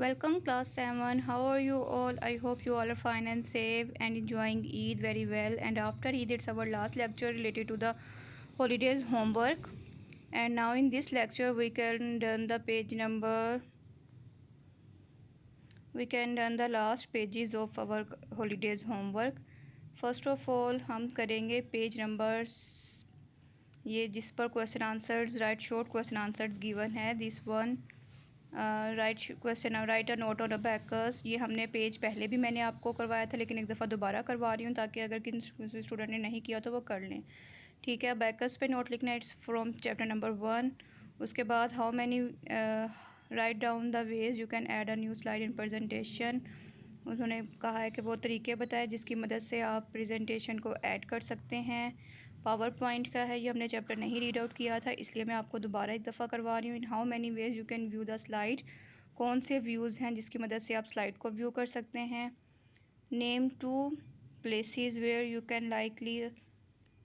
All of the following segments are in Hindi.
Welcome class 7. How are you all? I hope you all are fine and safe and enjoying Eid very well. And after Eid it's our last lecture related to the holidays homework. And now in this lecture we can done the page number we can done the last pages of our holidays homework. First of all हम करेंगे पेज नंबर ये जिस पर question answers write short question answers given है this one write question write a note on a backers. ये हमने पेज पहले भी मैंने आपको करवाया था लेकिन एक दफ़ा दोबारा करवा रही हूँ ताकि अगर किसी स्टूडेंट ने नहीं किया तो वो कर लें। ठीक है, बैकर्स पे नोट लिखना है। It's from chapter number 1। उसके बाद how many right down the ways you can add a new slide in presentation. उन्होंने कहा है कि वो तरीके बताए जिसकी मदद से आप प्रेजेंटेशन को ऐड कर सकते हैं। पावर पॉइंट का है, ये हमने चैप्टर नहीं रीड आउट किया था इसलिए मैं आपको दोबारा एक दफ़ा करवा रही हूँ। In how many ways you can view the slide, कौन से व्यूज़ हैं जिसकी मदद से आप स्लाइड को व्यू कर सकते हैं। Name 2 places where you can likely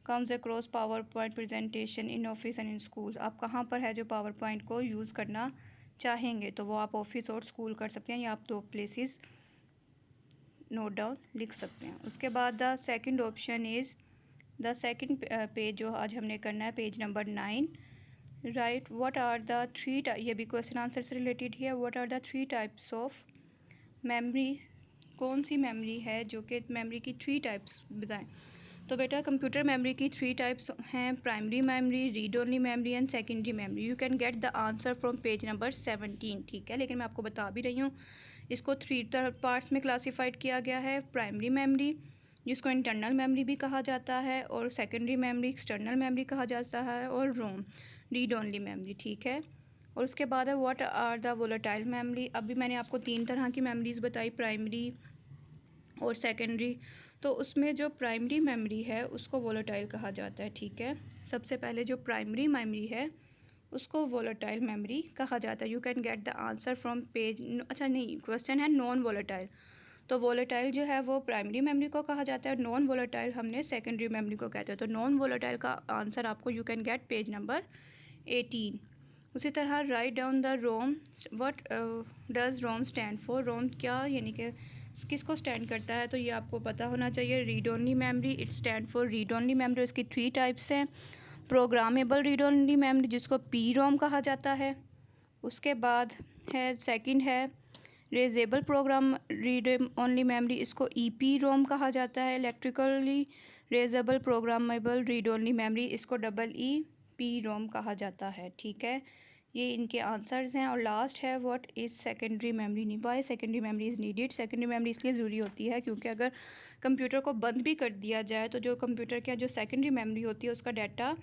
comes across PowerPoint presentation in office and in school. आप कहाँ पर है जो पावर पॉइंट को यूज़ करना चाहेंगे, तो वो आप ऑफिस और स्कूल कर सकते हैं या आप 2 प्लेसेस नोट डाउन लिख सकते हैं। उसके बाद the second option is the second page जो आज हमने करना है page number 9। Right what are the 3 ये भी क्वेश्चन आंसर से रिलेटेड है। What are the 3 types of memory, कौन सी मेमोरी है जो कि मेमोरी की 3 टाइप्स बताएं। तो बेटा कंप्यूटर मेमोरी की 3 टाइप्स हैं, primary memory, read only memory and secondary memory. You can get the answer from page number 17। ठीक है, लेकिन मैं आपको बता भी रही हूँ इसको 3 पार्ट्स में क्लासीफाइड किया गया है। प्राइमरी मेमोरी जिसको इंटरनल मेमोरी भी कहा जाता है, और सेकेंडरी मेमोरी एक्सटर्नल मेमोरी कहा जाता है, और रोम रीड ओनली मेमोरी। ठीक है, और उसके बाद है what are the volatile memory. अभी मैंने आपको 3 तरह की मेमोरीज बताई, प्राइमरी और सेकेंडरी। तो उसमें जो प्राइमरी मेमोरी है उसको वोलेटाइल कहा जाता है। ठीक है, सबसे पहले जो प्राइमरी मेमोरी है उसको वोलेटाइल मेमोरी कहा जाता है। You can get the answer from page, अच्छा नहीं, क्वेश्चन है नॉन वोलेटाइल। तो वोलेटाइल जो है वो प्राइमरी मेमोरी को कहा जाता है, नॉन वोलेटाइल हमने सेकेंडरी मेमोरी को कहते हैं। तो नॉन वोलेटाइल का आंसर आपको you can get page number 18। उसी तरह write down the ROM, what does ROM stand for. ROM क्या यानी कि किसको स्टैंड करता है, तो ये आपको पता होना चाहिए। Read only memory, it stand for read only memory. इसकी 3 टाइप्स हैं। प्रोग्रामेबल रीड ओनली मेमोरी जिसको पी रोम कहा जाता है। उसके बाद है सेकंड है erasable program read only memory, इसको ई पी रोम कहा जाता है। Electrically erasable programmable read only memory, इसको डबल ई पी रोम कहा जाता है। ठीक है, ये इनके आंसर्स हैं। और लास्ट है व्हाट इज़ सेकेंडरी मेमोरी। नहीं, why secondary memory is needed. Secondary memory इसलिए ज़रूरी होती है क्योंकि अगर कंप्यूटर को बंद भी कर दिया जाए तो जो कंप्यूटर का जो सेकेंडरी मेमोरी होती है उसका डाटा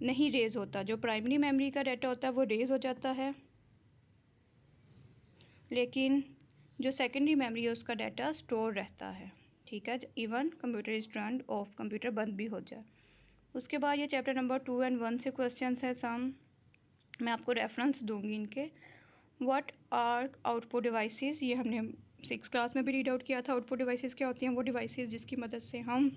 नहीं रेज़ होता। जो प्राइमरी मेमोरी का डाटा होता है वो रेज़ हो जाता है, लेकिन जो सेकेंडरी मेमोरी है उसका डाटा स्टोर रहता है। ठीक है, even computer is turned of, computer बंद भी हो जाए। उसके बाद ये चैप्टर नंबर 2 एंड 1 से क्वेश्चंस है सम, मैं आपको रेफरेंस दूंगी इनके। व्हाट आर आउटपुट डिवाइसेस, ये हमने 6 क्लास में भी रीड आउट किया था। आउटपुट डिवाइसेस क्या होती हैं, वो डिवाइसेस जिसकी मदद से हम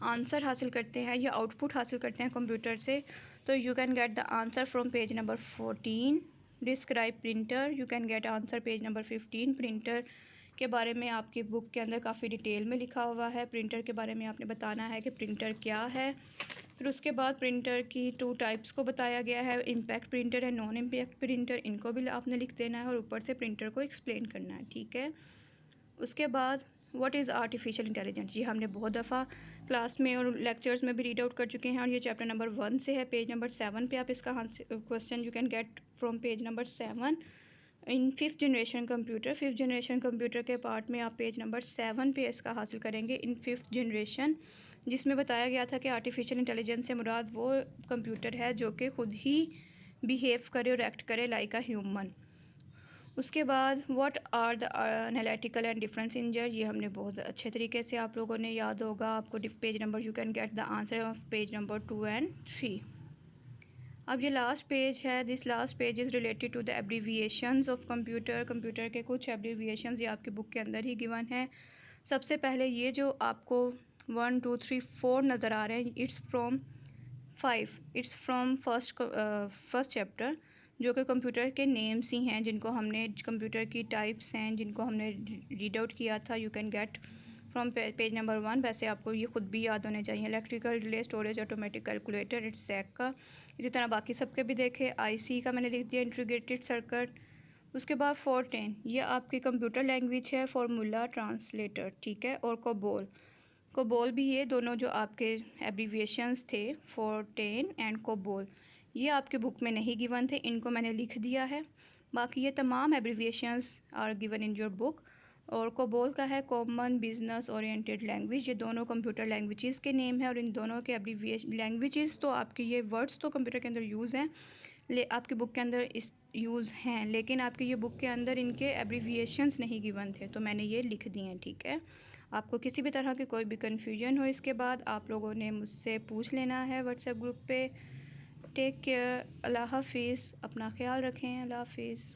आंसर हासिल करते हैं या आउटपुट हासिल करते हैं कंप्यूटर से। तो you can get the answer from page number 14। Describe printer, you can get answer page number 15। Printer के बारे में आपकी बुक के अंदर काफ़ी डिटेल में लिखा हुआ है। प्रिंटर के बारे में आपने बताना है कि प्रिंटर क्या है। फिर उसके बाद प्रिंटर की 2 टाइप्स को बताया गया है, इम्पैक्ट प्रिंटर है, नॉन इम्पैक्ट प्रिंटर। इनको भी आपने लिख देना है और ऊपर से प्रिंटर को एक्सप्लेन करना है। ठीक है, उसके बाद व्हाट इज़ आर्टिफिशियल इंटेलिजेंस, ये हमने बहुत दफ़ा क्लास में और लेक्चर्स में भी रीड आउट कर चुके हैं और ये चैप्टर नंबर 1 से है। पेज नंबर 7 पे आप इसका question you can get from page number 7 in 5th generation computer. 5th generation computer के पार्ट में आप पेज नंबर 7 पे इसका हासिल करेंगे इन 5th जनरेशन, जिसमें बताया गया था कि आर्टिफिशियल इंटेलिजेंस से मुराद वो कंप्यूटर है जो कि ख़ुद ही बिहेव करे और एक्ट करे लाइक अ ह्यूमन। उसके बाद what are the analytical and difference engine, ये हमने बहुत अच्छे तरीके से आप लोगों ने याद होगा। आपको page number you can get the answer of page number 2 and 3। अब ये लास्ट पेज है, this last page is related to the abbreviations of computer. Computer के कुछ एब्रीविएशंस ये आपकी बुक के अंदर ही गिवन है। सबसे पहले ये जो आपको 1 2 3 4 नज़र आ रहे हैं, it's from 5, it's from first chapter. जो कि कंप्यूटर के नेम्स ही हैं, जिनको हमने कंप्यूटर की टाइप्स हैं जिनको हमने रीड आउट किया था। You can get from page number 1। वैसे आपको ये ख़ुद भी याद होने चाहिए। Electrical relay, storage, automatic calculator, EDSAC का। इसी तरह बाकी सबके भी देखे। आईसी का मैंने लिख दिया इंटीग्रेटेड सर्किट। उसके बाद फोर्टेन, ये आपकी कंप्यूटर लैंग्वेज है, फार्मूला ट्रांसलेटर, ठीक है। और कोबोल, कोबोल भी, ये दोनों जो आपके एब्रीविएशंस थे, फोर्टेन एंड कोबोल, ये आपके बुक में नहीं गिवन थे, इनको मैंने लिख दिया है। बाकी ये तमाम abbreviations are given in your book. और कोबोल का है कॉमन बिजनेस ओरिएंटेड लैंग्वेज। ये दोनों कंप्यूटर लैंग्वेजेस के नेम है और इन दोनों के एब्रीविएशन लैंग्वेजेस तो आपके ये वर्ड्स तो कंप्यूटर के अंदर यूज़ हैं, आपकी बुक के अंदर इस यूज़ हैं, लेकिन आपकी ये बुक के अंदर इनके एब्रीविएशंस नहीं गिवन थे, तो मैंने ये लिख दिए हैं, ठीक है। आपको किसी भी तरह की कोई भी कन्फ्यूजन हो इसके बाद आप लोगों ने मुझसे पूछ लेना है व्हाट्सएप ग्रुप पे। टेक केयर, अल्लाह हाफिज़, अपना ख्याल रखें, अल्लाह हाफिज़।